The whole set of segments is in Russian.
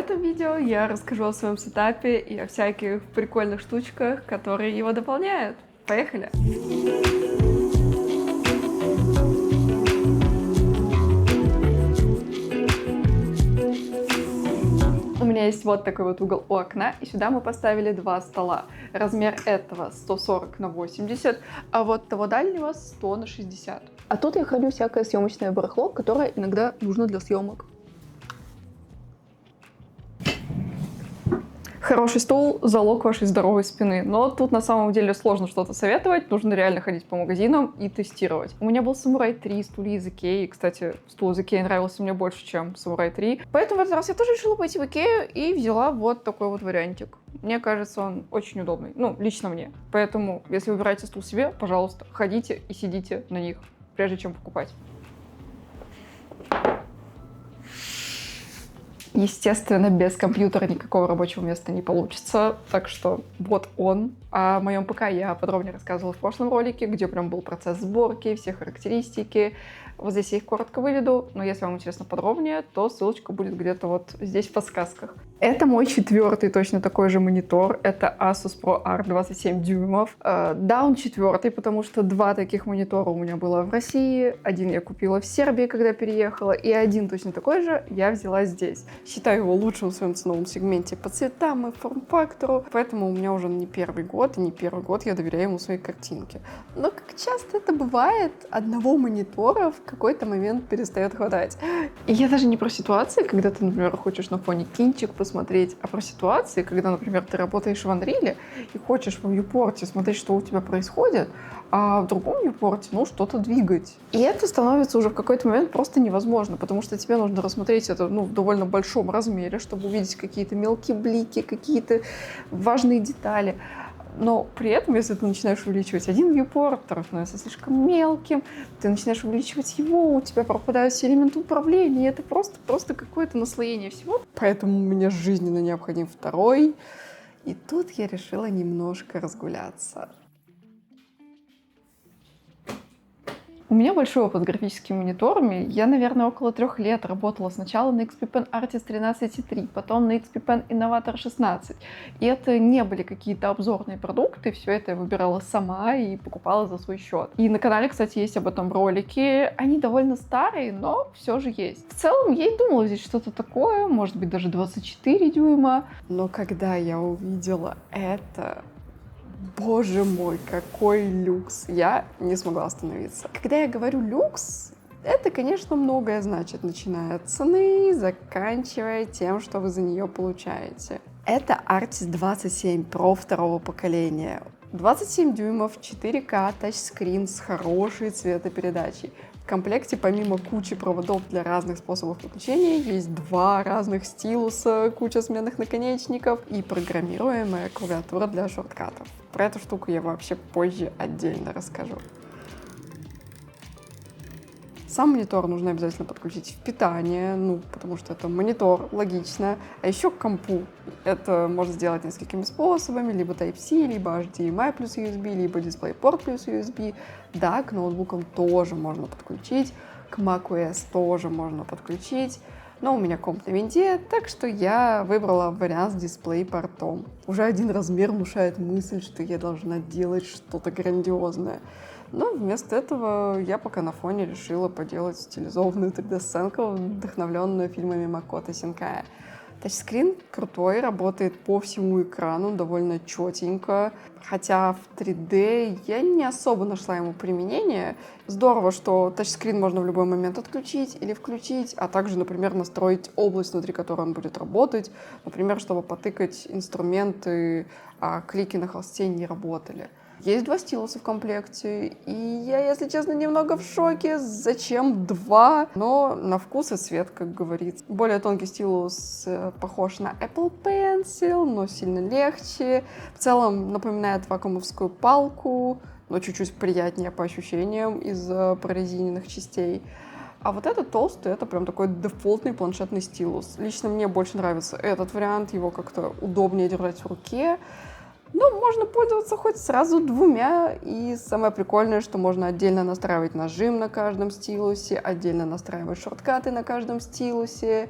этом видео я расскажу о своем сетапе и о всяких прикольных штучках, которые его дополняют. Поехали! У меня есть вот такой вот угол у окна, и сюда мы поставили два стола. Размер этого 140 на 80, а вот того дальнего 100 на 60. А тут я храню всякое съемочное барахло, которое иногда нужно для съемок. Хороший стул – залог вашей здоровой спины, но тут на самом деле сложно что-то советовать, нужно реально ходить по магазинам и тестировать. У меня был Samurai 3, стулья из Икеи, кстати, стул из Икеи нравился мне больше, чем Samurai 3, поэтому в этот раз я тоже решила пойти в Икею и взяла вот такой вот вариантик. Мне кажется, он очень удобный, ну, лично мне, поэтому, если выбираете стул себе, пожалуйста, ходите и сидите на них, прежде чем покупать. Естественно, без компьютера никакого рабочего места не получится, так что вот он. О моем ПК я подробнее рассказывала в прошлом ролике, где прям был процесс сборки, все характеристики. Вот здесь я их коротко выведу, но если вам интересно подробнее, то ссылочка будет где-то вот здесь в подсказках. Это мой четвертый точно такой же монитор. Это Asus ProArt 27 дюймов. Да, он четвертый, потому что два таких монитора у меня было в России. Один я купила в Сербии, когда переехала, и один точно такой же я взяла здесь. Считаю его лучшим в своем ценовом сегменте по цветам и форм-фактору, поэтому у меня уже не первый год, и не первый год я доверяю ему свои картинки. Но как часто это бывает, одного монитора в какой-то момент перестает хватать. И я даже не про ситуации, когда ты, например, хочешь на фоне кинчик посмотреть, а про ситуации, когда, например, ты работаешь в Unreal и хочешь в вьюпорте смотреть, что у тебя происходит, а в другом вьюпорте, ну, что-то двигать. И это становится уже в какой-то момент просто невозможно, потому что тебе нужно рассмотреть это, ну, в довольно большом размере, чтобы увидеть какие-то мелкие блики, какие-то важные детали. Но при этом, если ты начинаешь увеличивать один вьюпорт, второй становится слишком мелким, ты начинаешь увеличивать его, у тебя пропадают все элементы управления, и это просто какое-то наслоение всего. Поэтому мне жизненно необходим второй. И тут я решила немножко разгуляться. У меня большой опыт с графическими мониторами. Я, наверное, около 3 лет работала сначала на XP Pen Artist 13.3, потом на XP Pen Innovator 16. И это не были какие-то обзорные продукты, все это я выбирала сама и покупала за свой счет. И на канале, кстати, есть об этом ролики. Они довольно старые, но все же есть. В целом, я и думала, здесь что-то такое, может быть, даже 24 дюйма. Но когда я увидела это... Боже мой, какой люкс! Я не смогла остановиться. Когда я говорю люкс, это, конечно, многое значит, начиная от цены, заканчивая тем, что вы за нее получаете. Это Artist 27 Pro второго поколения. 27 дюймов, 4К, тачскрин с хорошей цветопередачей. В комплекте, помимо кучи проводов для разных способов подключения, есть два разных стилуса, куча сменных наконечников и программируемая клавиатура для шорткатов. Про эту штуку я вообще позже отдельно расскажу. Сам монитор нужно обязательно подключить в питание, ну, потому что это монитор, логично. А еще к компу. Это можно сделать несколькими способами, либо Type-C, либо HDMI плюс USB, либо DisplayPort плюс USB. Да, к ноутбукам тоже можно подключить, к macOS тоже можно подключить. Но у меня комп на винде, так что я выбрала вариант с DisplayPort. Уже один размер внушает мысль, что я должна делать что-то грандиозное. Но вместо этого я пока на фоне решила поделать стилизованную 3D-сценку, вдохновленную фильмами Макото Синкая. Тачскрин крутой, работает по всему экрану, довольно четенько. Хотя в 3D я не особо нашла ему применение. Здорово, что тачскрин можно в любой момент отключить или включить, а также, например, настроить область, внутри которой он будет работать. Например, чтобы потыкать инструменты, а клики на холсте не работали. Есть два стилуса в комплекте, и я, если честно, немного в шоке, зачем два, но на вкус и цвет, как говорится. Более тонкий стилус похож на Apple Pencil, но сильно легче. В целом напоминает вакуумовскую палку, но чуть-чуть приятнее по ощущениям из-за прорезиненных частей. А вот этот толстый, это прям такой дефолтный планшетный стилус. Лично мне больше нравится этот вариант, его как-то удобнее держать в руке. Ну, можно пользоваться хоть сразу двумя, и самое прикольное, что можно отдельно настраивать нажим на каждом стилусе, отдельно настраивать шорткаты на каждом стилусе.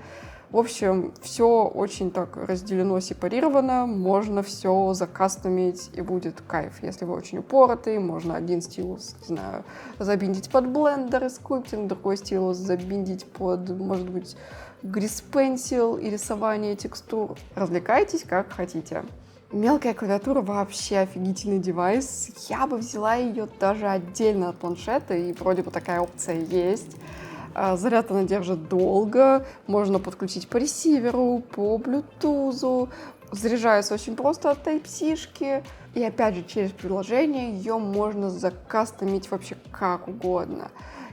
В общем, все очень так разделено, сепарировано, можно все закастомить, и будет кайф. Если вы очень упоротый, можно один стилус, не знаю, забиндить под блендер и скульптинг, другой стилус забиндить под, может быть, Grease Pencil и рисование текстур. Развлекайтесь как хотите. Мелкая клавиатура вообще офигительный девайс. Я бы взяла ее даже отдельно от планшета, и вроде бы такая опция есть. Заряд она держит долго, можно подключить по ресиверу, по Bluetooth. Заряжается очень просто от Type-C-шки. И опять же, через приложение ее можно закастомить вообще как угодно.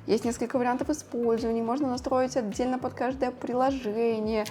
Есть несколько вариантов использования, можно настроить отдельно под каждое приложение.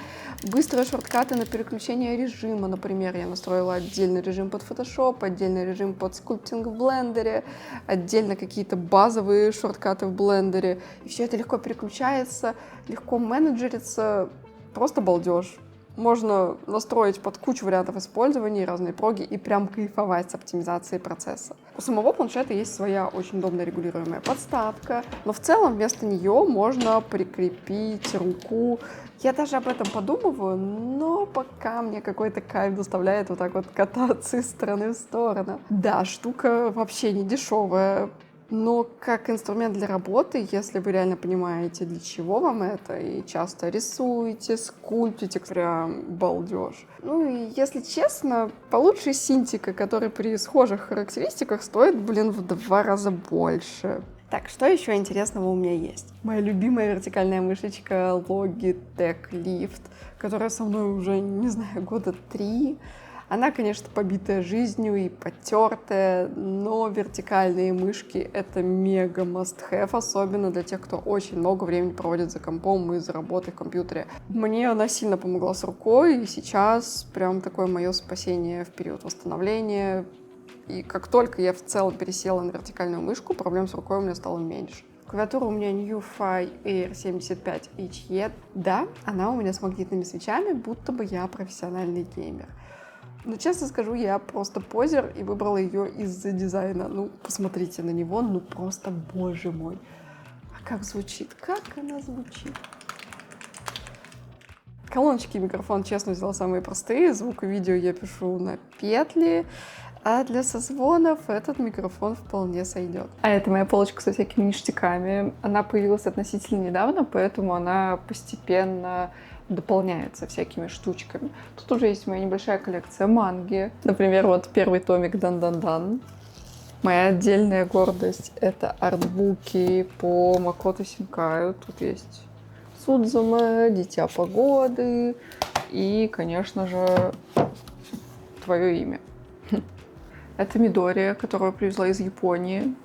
Быстрые шорткаты на переключение режима, например, я настроила отдельный режим под Photoshop, отдельный режим под скульптинг в блендере, отдельно какие-то базовые шорткаты в блендере. И все это легко переключается, легко менеджерится, просто балдеж. Можно настроить под кучу вариантов использования, разные проги и прям кайфовать с оптимизацией процесса. У самого планшета есть своя очень удобно регулируемая подставка, но в целом вместо нее можно прикрепить руку. Я даже об этом подумываю, но пока мне какой-то кайф доставляет вот так вот кататься из стороны в сторону. Да, штука вообще не дешевая. Но как инструмент для работы, если вы реально понимаете, для чего вам это, и часто рисуете, скульптите, прям балдеж. Ну и если честно, получше Синтика, который при схожих характеристиках стоит, в 2 раза больше. Так, что еще интересного у меня есть? Моя любимая вертикальная мышечка Logitech Lift, которая со мной уже, не знаю, года 3. Она, конечно, побитая жизнью и потертая, но вертикальные мышки — это мега must-have, особенно для тех, кто очень много времени проводит за компом и за работой в компьютере. Мне она сильно помогла с рукой, и сейчас прям такое мое спасение в период восстановления. И как только я в целом пересела на вертикальную мышку, проблем с рукой у меня стало меньше. Клавиатура у меня NuFi Air 75HE. Да, она у меня с магнитными свечами, будто бы я профессиональный геймер. Но, честно скажу, я просто позер и выбрала ее из-за дизайна. Ну, посмотрите на него, ну просто, боже мой. А как звучит? Как она звучит? Колоночки и микрофон, честно, взяла самые простые. Звук и видео я пишу на петли. А для созвонов этот микрофон вполне сойдет. А это моя полочка со всякими ништяками. Она появилась относительно недавно, поэтому она постепенно дополняется всякими штучками. Тут уже есть моя небольшая коллекция манги. Например, вот первый томик «Дан-дан-дан». Моя отдельная гордость — это артбуки по Макото Синкаю. Тут есть Судзума, Дитя погоды и, конечно же, твое имя. Это Мидори, которую привезла из Японии.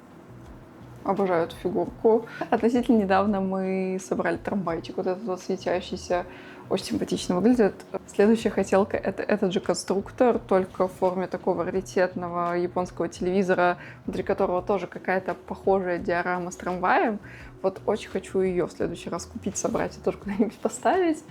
Обожаю эту фигурку. Относительно недавно мы собрали трамвайчик, вот этот вот светящийся, очень симпатично выглядит. Следующая хотелка — это этот же конструктор, только в форме такого раритетного японского телевизора, внутри которого тоже какая-то похожая диорама с трамваем. Вот очень хочу ее в следующий раз купить, собрать и тоже куда-нибудь поставить.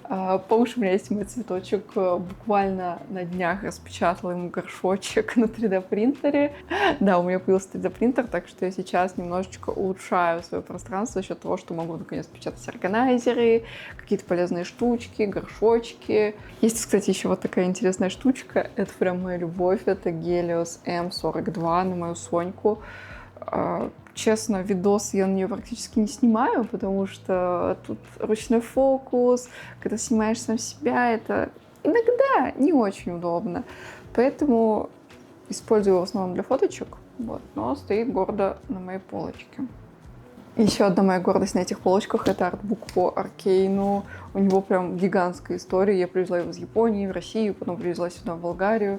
По уши у меня есть мой цветочек. Буквально на днях распечатала ему горшочек на 3D-принтере. Да, у меня появился 3D-принтер, так что я сейчас немножечко улучшаю свое пространство за счет того, что могу наконец печатать органайзеры, какие-то полезные штучки, горшочки. Есть, кстати, еще вот такая интересная штучка. Это прям моя любовь. Это Helios M42 на мою Соньку. Честно, видос я на нее практически не снимаю, потому что тут ручной фокус, когда снимаешь сам себя, это иногда не очень удобно. Поэтому использую его в основном для фоточек, вот, но стоит гордо на моей полочке. Еще одна моя гордость на этих полочках — это артбук по Аркейну. У него прям гигантская история. Я привезла его из Японии в Россию, потом привезла сюда, в Болгарию.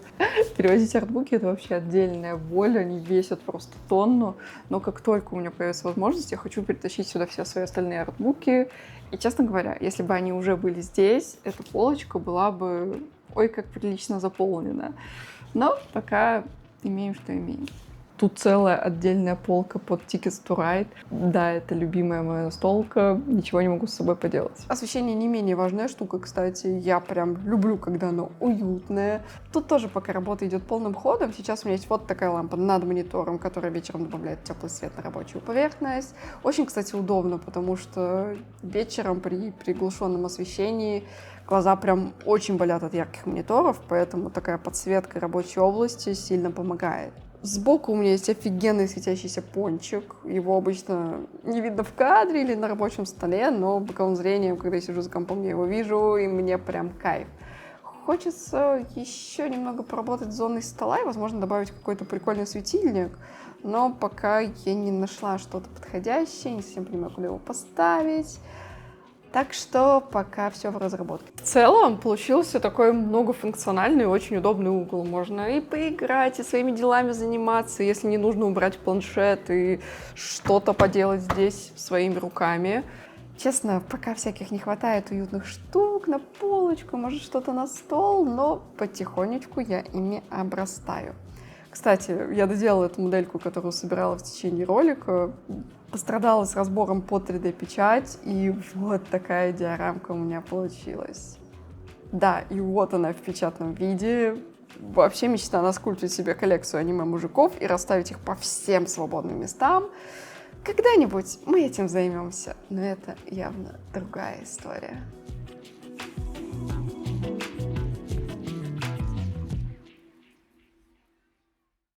Перевозить артбуки — это вообще отдельная боль. Они весят просто тонну. Но как только у меня появится возможность, я хочу перетащить сюда все свои остальные артбуки. И, честно говоря, если бы они уже были здесь, эта полочка была бы, ой, как прилично заполнена. Но пока имеем, что имеем. Тут целая отдельная полка под Tickets to Ride. Да, это любимая моя настолка, ничего не могу с собой поделать. Освещение не менее важная штука, кстати. Я прям люблю, когда оно уютное. Тут тоже пока работа идет полным ходом. Сейчас у меня есть вот такая лампа над монитором, которая вечером добавляет теплый свет на рабочую поверхность. Очень, кстати, удобно, потому что вечером при приглушенном освещении глаза прям очень болят от ярких мониторов, поэтому такая подсветка рабочей области сильно помогает. Сбоку у меня есть офигенный светящийся пончик. Его обычно не видно в кадре или на рабочем столе, но боковым зрением, когда я сижу за компом, я его вижу, и мне прям кайф. Хочется еще немного поработать с зоной стола и, возможно, добавить какой-то прикольный светильник, но пока я не нашла что-то подходящее, не совсем понимаю, куда его поставить. Так что пока все в разработке. В целом получился такой многофункциональный и очень удобный угол. Можно и поиграть, и своими делами заниматься, если не нужно убрать планшет и что-то поделать здесь своими руками. Честно, пока всяких не хватает уютных штук на полочку, может что-то на стол, но потихонечку я ими обрастаю. Кстати, я доделала эту модельку, которую собирала в течение ролика, пострадала с разбором под 3D-печать, и вот такая диорамка у меня получилась. Да, и вот она в печатном виде. Вообще мечта наскульптить себе коллекцию аниме-мужиков и расставить их по всем свободным местам. Когда-нибудь мы этим займемся, но это явно другая история.